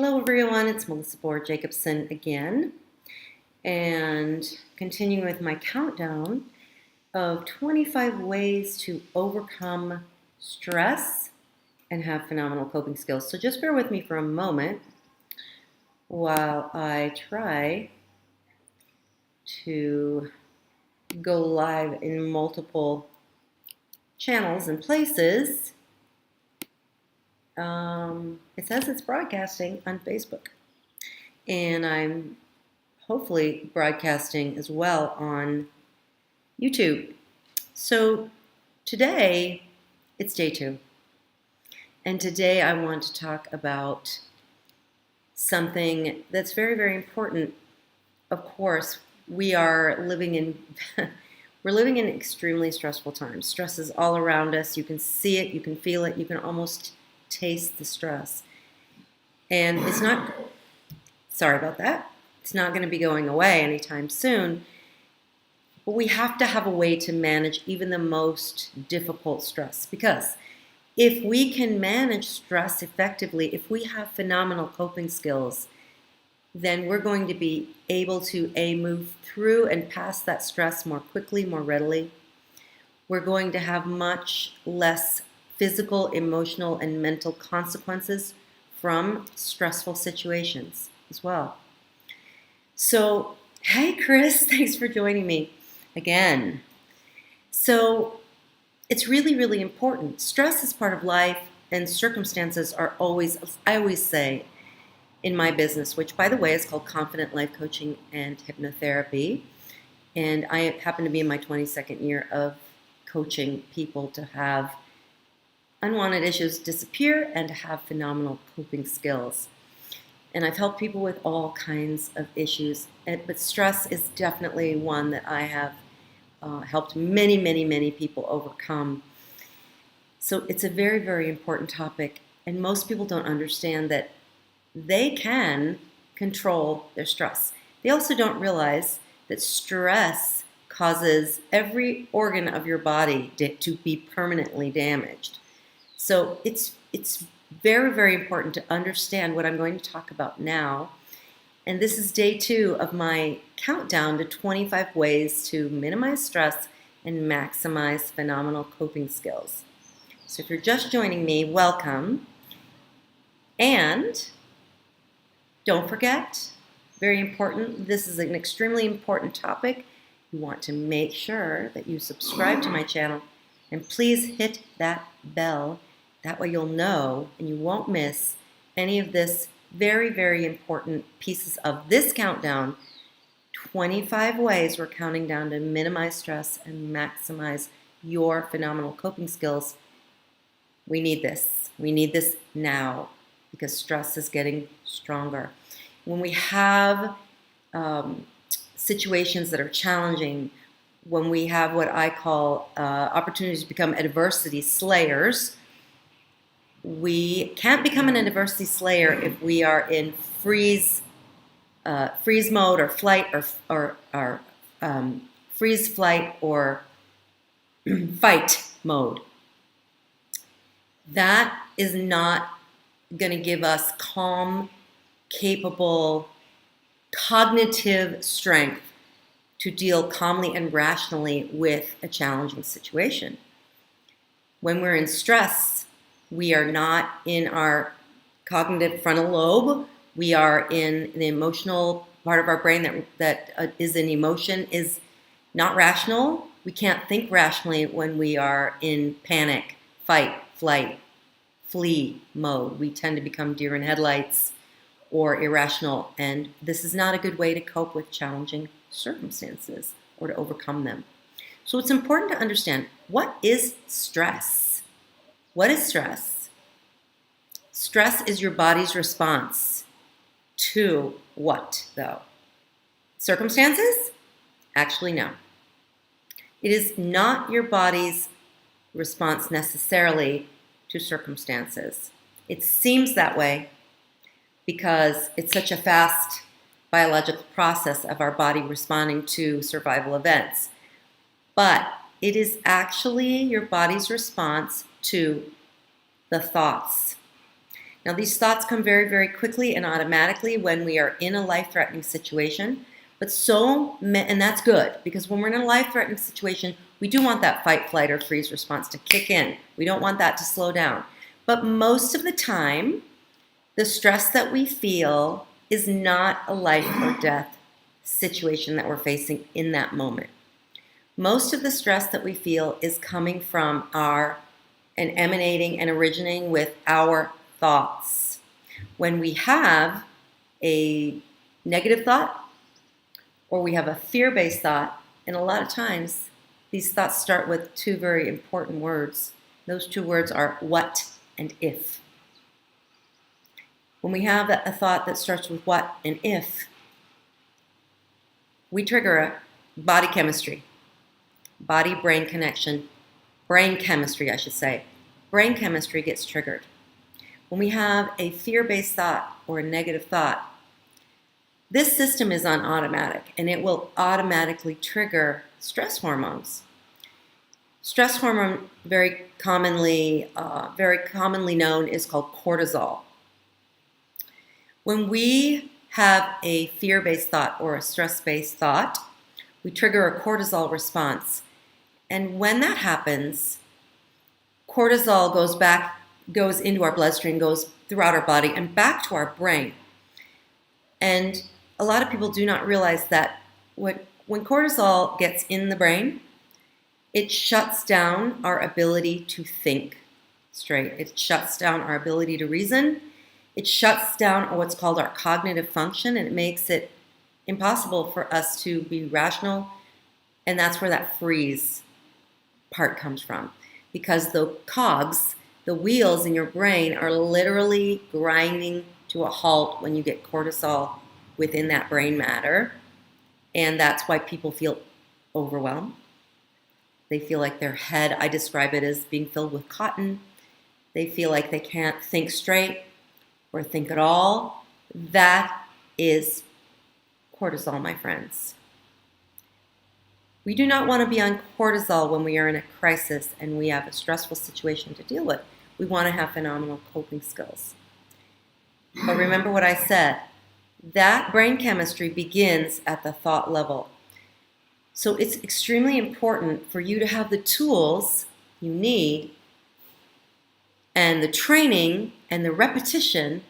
Hello everyone, it's Melissa Boher Jacobson again, and continuing with my countdown of 25 ways to overcome stress and have phenomenal coping skills. So just bear with me for a moment while I try to go live in multiple channels and places. It says it's broadcasting on Facebook, and I'm hopefully broadcasting as well on YouTube. So today, it's day 2. And today I want to talk about something that's very, very important. Of course, we are living in we're living in extremely stressful times. Stress is all around us. You can see it, you can feel it, you can almost taste the stress. And it's not, sorry about that, it's not going to be going away anytime soon. But we have to have a way to manage even the most difficult stress, because if we can manage stress effectively, if we have phenomenal coping skills, then we're going to be able to move through and past that stress more quickly, more readily. We're going to have much less physical, emotional, and mental consequences from stressful situations as well. So, hey Chris, thanks for joining me again. So, it's really, really important. Stress is part of life, and circumstances are always, I always say in my business, which by the way is called Confident Life Coaching and Hypnotherapy, and I happen to be in my 22nd year of coaching people to have unwanted issues disappear and to have phenomenal coping skills. And I've helped people with all kinds of issues, but stress is definitely one that I have helped many, many, many people overcome. So it's a very, very important topic, and most people don't understand that they can control their stress. They also don't realize that stress causes every organ of your body to be permanently damaged. So it's very, very important to understand what I'm going to talk about now. And this is day 2 of my countdown to 25 ways to minimize stress and maximize phenomenal coping skills. So if you're just joining me, welcome. And don't forget, very important, this is an extremely important topic. You want to make sure that you subscribe to my channel, and please hit that bell. That way you'll know and you won't miss any of this very, very important pieces of this countdown. 25 ways we're counting down to minimize stress and maximize your phenomenal coping skills. We need this. We need this now, because stress is getting stronger. When we have situations that are challenging, when we have what I call opportunities to become adversity slayers, we can't become an adversity slayer if we are in freeze mode or flight or freeze, flight, or fight mode. That is not going to give us calm, capable, cognitive strength to deal calmly and rationally with a challenging situation. When we're in stress, we are not in our cognitive frontal lobe. We are in the emotional part of our brain that is in emotion, is not rational. We can't think rationally when we are in panic, fight, flight, flee mode. We tend to become deer in headlights or irrational, and this is not a good way to cope with challenging circumstances or to overcome them. So it's important to understand, what is stress? What is stress? Stress is your body's response to what, though? Circumstances? Actually, no. It is not your body's response necessarily to circumstances. It seems that way because it's such a fast biological process of our body responding to survival events. But it is actually your body's response to the thoughts. Now, these thoughts come very, very quickly and automatically when we are in a life-threatening situation. And that's good, because when we're in a life-threatening situation, we do want that fight, flight, or freeze response to kick in. We don't want that to slow down. But most of the time, the stress that we feel is not a life or death situation that we're facing in that moment. Most of the stress that we feel is coming from and emanating and originating with our thoughts. When we have a negative thought or we have a fear-based thought, and a lot of times these thoughts start with two very important words. Those two words are what and if. When we have a thought that starts with what and if, we trigger a body chemistry, body-brain connection, brain chemistry, I should say. Brain chemistry gets triggered. When we have a fear-based thought or a negative thought, this system is on automatic, and it will automatically trigger stress hormones. Stress hormone, very commonly known, is called cortisol. When we have a fear-based thought or a stress-based thought, we trigger a cortisol response. And when that happens, cortisol goes into our bloodstream, goes throughout our body and back to our brain. And a lot of people do not realize that when cortisol gets in the brain, it shuts down our ability to think straight. It shuts down our ability to reason. It shuts down what's called our cognitive function, and it makes it impossible for us to be rational. And that's where that freeze part comes from. Because the cogs, the wheels in your brain, are literally grinding to a halt when you get cortisol within that brain matter. And that's why people feel overwhelmed. They feel like their head, I describe it as being filled with cotton. They feel like they can't think straight or think at all. That is cortisol, my friends. We do not want to be on cortisol when we are in a crisis and we have a stressful situation to deal with. We want to have phenomenal coping skills. But remember what I said. That brain chemistry begins at the thought level. So it's extremely important for you to have the tools you need and the training and the repetition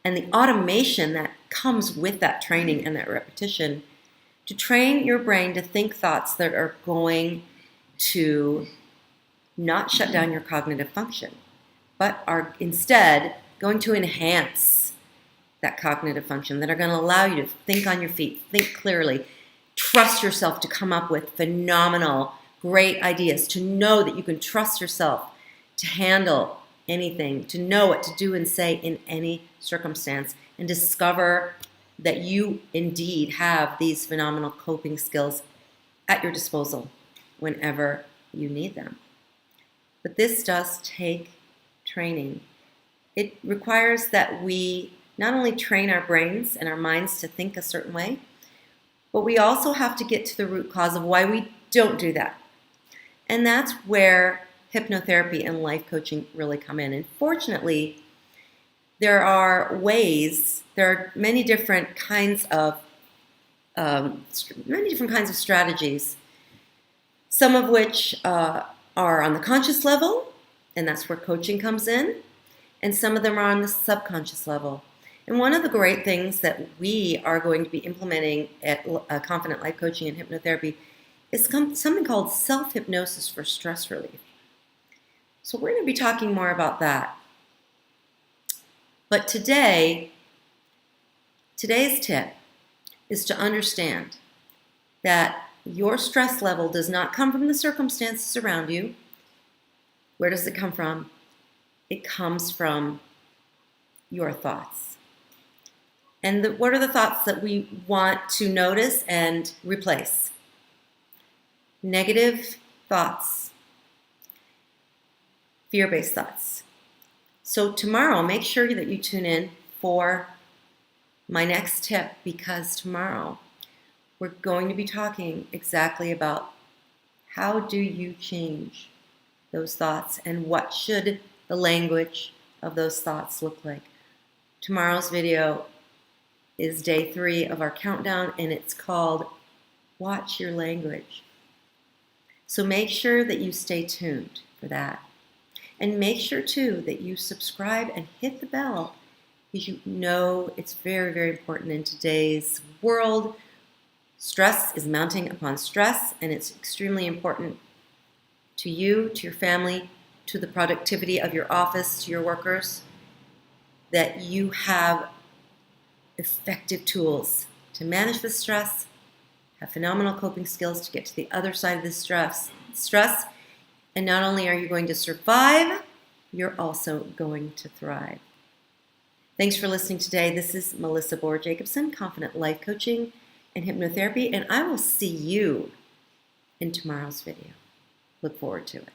and the automation that comes with that training and that repetition to train your brain to think thoughts that are going to not shut down your cognitive function, but are instead going to enhance that cognitive function, that are going to allow you to think on your feet, think clearly, trust yourself to come up with phenomenal, great ideas, to know that you can trust yourself to handle anything, to know what to do and say in any circumstance, and discover that you indeed have these phenomenal coping skills at your disposal whenever you need them. But this does take training. It requires that we not only train our brains and our minds to think a certain way, but we also have to get to the root cause of why we don't do that. And that's where hypnotherapy and life coaching really come in. And fortunately, there are many different kinds of strategies, some of which are on the conscious level, and that's where coaching comes in, and some of them are on the subconscious level. And one of the great things that we are going to be implementing at Confident Life Coaching and Hypnotherapy is something called self-hypnosis for stress relief. So we're going to be talking more about that. But today's tip is to understand that your stress level does not come from the circumstances around you. Where does it come from? It comes from your thoughts. And what are the thoughts that we want to notice and replace? Negative thoughts, fear-based thoughts. So tomorrow, make sure that you tune in for my next tip, because tomorrow we're going to be talking exactly about how do you change those thoughts and what should the language of those thoughts look like. Tomorrow's video is day 3 of our countdown, and it's called Watch Your Language. So make sure that you stay tuned for that. And make sure, too, that you subscribe and hit the bell, because you know it's very, very important in today's world. Stress is mounting upon stress, and it's extremely important to you, to your family, to the productivity of your office, to your workers, that you have effective tools to manage the stress, have phenomenal coping skills to get to the other side of the stress. And not only are you going to survive, you're also going to thrive. Thanks for listening today. This is Melissa Boher Jacobson, Confident Life Coaching and Hypnotherapy, and I will see you in tomorrow's video. Look forward to it.